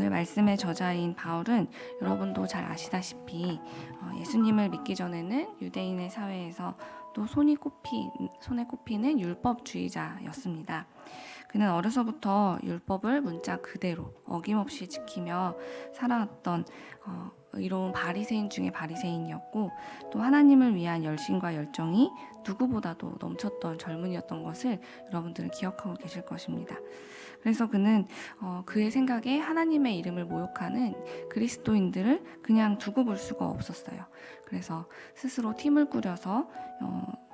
오늘 말씀의 저자인 바울은 여러분도 잘 아시다시피 예수님을 믿기 전에는 유대인의 사회에서 또 손에 꼽히는 율법주의자였습니다. 그는 어려서부터 율법을 문자 그대로 어김없이 지키며 살아왔던 의로운 바리새인 중에 바리새인이었고, 또 하나님을 위한 열심과 열정이 누구보다도 넘쳤던 젊은이였던 것을 여러분들은 기억하고 계실 것입니다. 그래서 그는 그의 생각에 하나님의 이름을 모욕하는 그리스도인들을 그냥 두고 볼 수가 없었어요. 그래서 스스로 팀을 꾸려서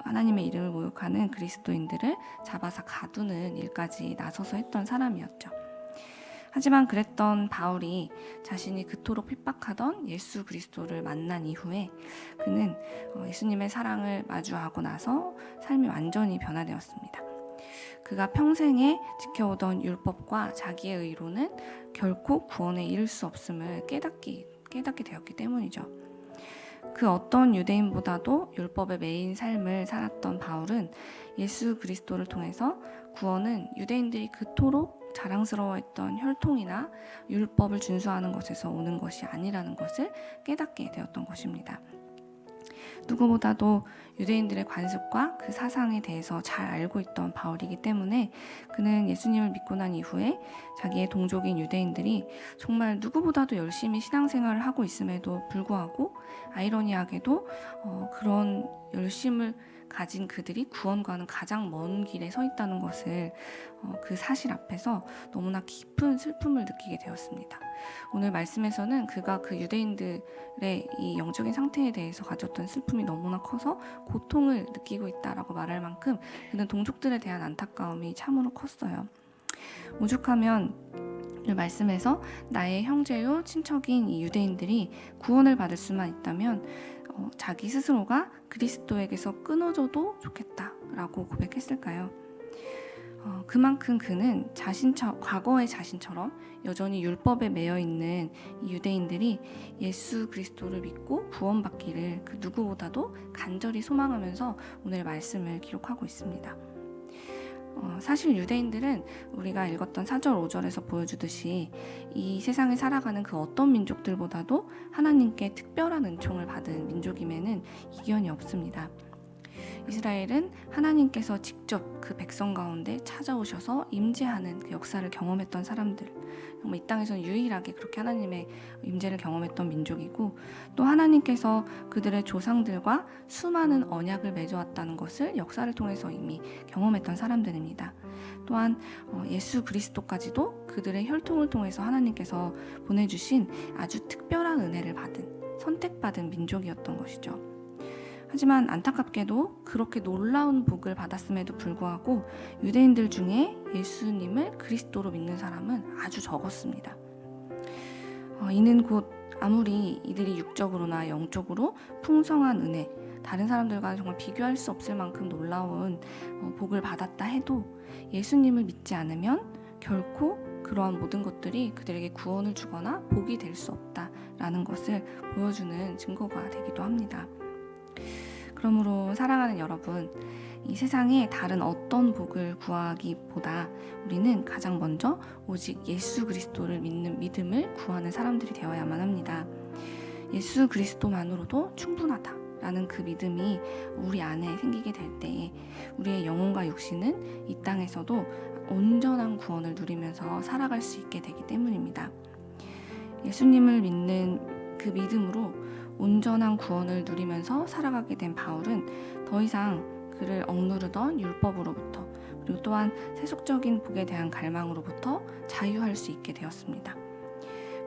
하나님의 이름을 모욕하는 그리스도인들을 잡아서 가두는 일까지 나서서 했던 사람이었죠. 하지만 그랬던 바울이 자신이 그토록 핍박하던 예수 그리스도를 만난 이후에 그는 예수님의 사랑을 마주하고 나서 삶이 완전히 변화되었습니다. 그가 평생에 지켜오던 율법과 자기의 의로는 결코 구원에 이를 수 없음을 깨닫게 되었기 때문이죠. 그 어떤 유대인보다도 율법에 매인 삶을 살았던 바울은 예수 그리스도를 통해서 구원은 유대인들이 그토록 자랑스러워했던 혈통이나 율법을 준수하는 것에서 오는 것이 아니라는 것을 깨닫게 되었던 것입니다. 누구보다도 유대인들의 관습과 그 사상에 대해서 잘 알고 있던 바울이기 때문에 그는 예수님을 믿고 난 이후에 자기의 동족인 유대인들이 정말 누구보다도 열심히 신앙생활을 하고 있음에도 불구하고 아이러니하게도 그런 열심을 가진 그들이 구원과는 가장 먼 길에 서 있다는 것을 그 사실 앞에서 너무나 깊은 슬픔을 느끼게 되었습니다. 오늘 말씀에서는 그가 그 유대인들의 이 영적인 상태에 대해서 가졌던 슬픔이 너무나 커서 고통을 느끼고 있다라고 말할 만큼 그는 동족들에 대한 안타까움이 참으로 컸어요. 오죽하면 오늘 말씀에서 나의 형제요 친척인 이 유대인들이 구원을 받을 수만 있다면 자기 스스로가 그리스도에게서 끊어져도 좋겠다라고 고백했을까요? 그만큼 그는 과거의 자신처럼 여전히 율법에 매여 있는 이 유대인들이 예수 그리스도를 믿고 구원받기를 그 누구보다도 간절히 소망하면서 오늘 말씀을 기록하고 있습니다. 사실 유대인들은 우리가 읽었던 4절 5절에서 보여주듯이 이 세상에 살아가는 그 어떤 민족들보다도 하나님께 특별한 은총을 받은 민족임에는 이견이 없습니다. 이스라엘은 하나님께서 직접 그 백성 가운데 찾아오셔서 임재하는 그 역사를 경험했던 사람들, 정말 이 땅에서는 유일하게 그렇게 하나님의 임재를 경험했던 민족이고, 또 하나님께서 그들의 조상들과 수많은 언약을 맺어왔다는 것을 역사를 통해서 이미 경험했던 사람들입니다. 또한 예수 그리스도까지도 그들의 혈통을 통해서 하나님께서 보내주신 아주 특별한 은혜를 받은, 선택받은 민족이었던 것이죠. 하지만 안타깝게도 그렇게 놀라운 복을 받았음에도 불구하고 유대인들 중에 예수님을 그리스도로 믿는 사람은 아주 적었습니다. 이는 곧 아무리 이들이 육적으로나 영적으로 풍성한 은혜, 다른 사람들과 정말 비교할 수 없을 만큼 놀라운 복을 받았다 해도 예수님을 믿지 않으면 결코 그러한 모든 것들이 그들에게 구원을 주거나 복이 될 수 없다라는 것을 보여주는 증거가 되기도 합니다. 그러므로 사랑하는 여러분, 이 세상에 다른 어떤 복을 구하기보다 우리는 가장 먼저 오직 예수 그리스도를 믿는 믿음을 구하는 사람들이 되어야만 합니다. 예수 그리스도만으로도 충분하다라는 그 믿음이 우리 안에 생기게 될 때에 우리의 영혼과 육신은 이 땅에서도 온전한 구원을 누리면서 살아갈 수 있게 되기 때문입니다. 예수님을 믿는 그 믿음으로 온전한 구원을 누리면서 살아가게 된 바울은 더 이상 그를 억누르던 율법으로부터, 그리고 또한 세속적인 복에 대한 갈망으로부터 자유할 수 있게 되었습니다.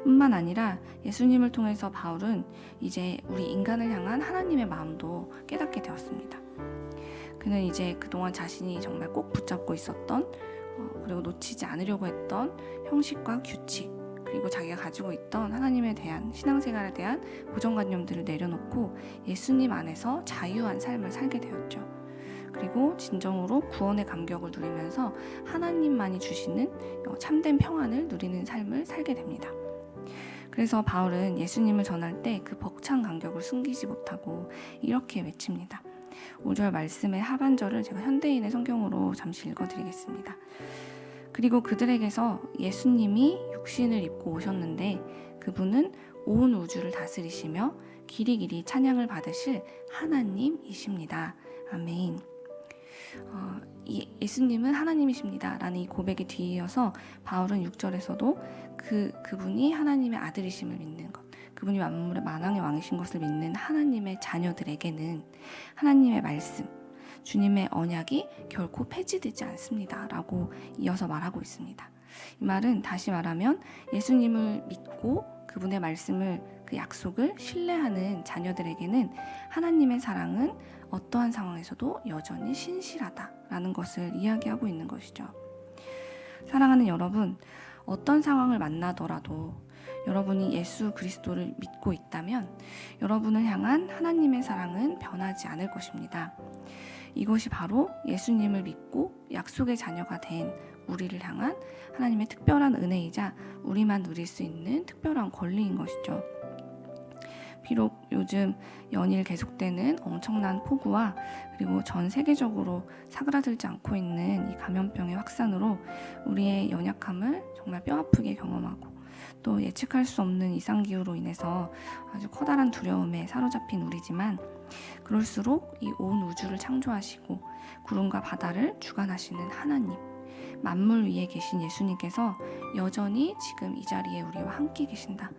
뿐만 아니라 예수님을 통해서 바울은 이제 우리 인간을 향한 하나님의 마음도 깨닫게 되었습니다. 그는 이제 그동안 자신이 정말 꼭 붙잡고 있었던 그리고 놓치지 않으려고 했던 형식과 규칙, 그리고 자기가 가지고 있던 하나님에 대한 신앙생활에 대한 고정관념들을 내려놓고 예수님 안에서 자유한 삶을 살게 되었죠. 그리고 진정으로 구원의 감격을 누리면서 하나님만이 주시는 참된 평안을 누리는 삶을 살게 됩니다. 그래서 바울은 예수님을 전할 때 그 벅찬 감격을 숨기지 못하고 이렇게 외칩니다. 5절 말씀의 하반절을 제가 현대인의 성경으로 잠시 읽어드리겠습니다. 그리고 그들에게서 예수님이 육신을 입고 오셨는데 그분은 온 우주를 다스리시며 길이길이 찬양을 받으실 하나님이십니다. 아멘. 예수님은 하나님이십니다 라는 이 고백에 뒤이어서 바울은 6절에서도 그분이 하나님의 아들이심을 믿는 것, 그분이 만물의 만왕의 왕이신 것을 믿는 하나님의 자녀들에게는 하나님의 말씀, 주님의 언약이 결코 폐지되지 않습니다 라고 이어서 말하고 있습니다. 이 말은 다시 말하면 예수님을 믿고 그분의 말씀을, 그 약속을 신뢰하는 자녀들에게는 하나님의 사랑은 어떠한 상황에서도 여전히 신실하다라는 것을 이야기하고 있는 것이죠. 사랑하는 여러분, 어떤 상황을 만나더라도 여러분이 예수 그리스도를 믿고 있다면 여러분을 향한 하나님의 사랑은 변하지 않을 것입니다. 이것이 바로 예수님을 믿고 약속의 자녀가 된 우리를 향한 하나님의 특별한 은혜이자 우리만 누릴 수 있는 특별한 권리인 것이죠. 비록 요즘 연일 계속되는 엄청난 폭우와 그리고 전 세계적으로 사그라들지 않고 있는 이 감염병의 확산으로 우리의 연약함을 정말 뼈아프게 경험하고 또 예측할 수 없는 이상기후로 인해서 아주 커다란 두려움에 사로잡힌 우리지만 그럴수록 이 온 우주를 창조하시고 구름과 바다를 주관하시는 하나님, 만물 위에 계신 예수님께서 여전히 지금 이 자리에 우리와 함께 계신다.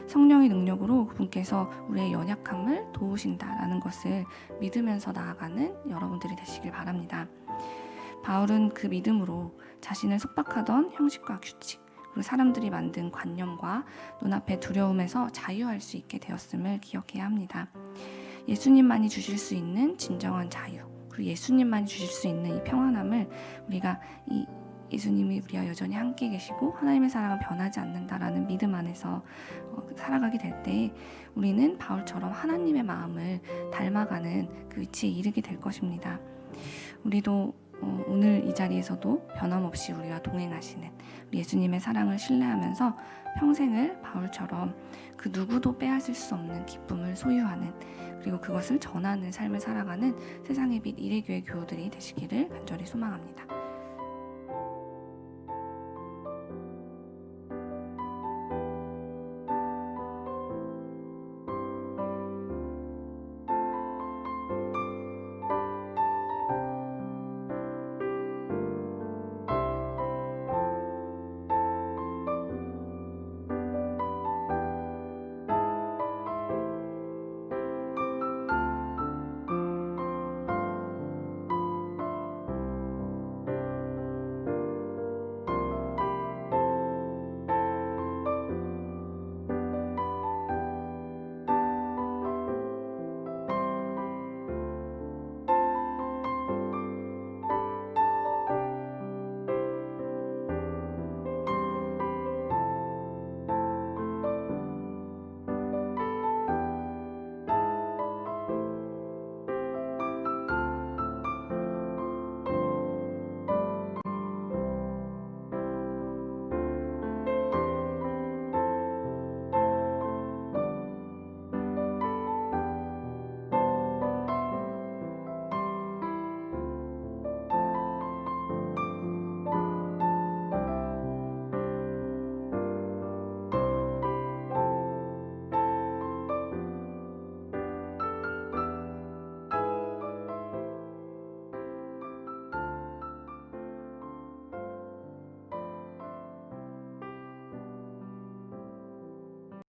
성령의 능력으로 그분께서 우리의 연약함을 도우신다라는 것을 믿으면서 나아가는 여러분들이 되시길 바랍니다. 바울은 그 믿음으로 자신을 속박하던 형식과 규칙, 그리고 사람들이 만든 관념과 눈앞의 두려움에서 자유할 수 있게 되었음을 기억해야 합니다. 예수님만이 주실 수 있는 진정한 자유, 그리고 예수님만이 주실 수 있는 이 평안함을 우리가 이 예수님이 우리와 여전히 함께 계시고 하나님의 사랑은 변하지 않는다라는 믿음 안에서 살아가게 될 때 우리는 바울처럼 하나님의 마음을 닮아가는 그 위치에 이르게 될 것입니다. 우리도 오늘 이 자리에서도 변함없이 우리와 동행하시는 우리 예수님의 사랑을 신뢰하면서 평생을 바울처럼 그 누구도 빼앗을 수 없는 기쁨을 소유하는, 그리고 그것을 전하는 삶을 살아가는 세상의 빛 일회교회 교우들이 되시기를 간절히 소망합니다.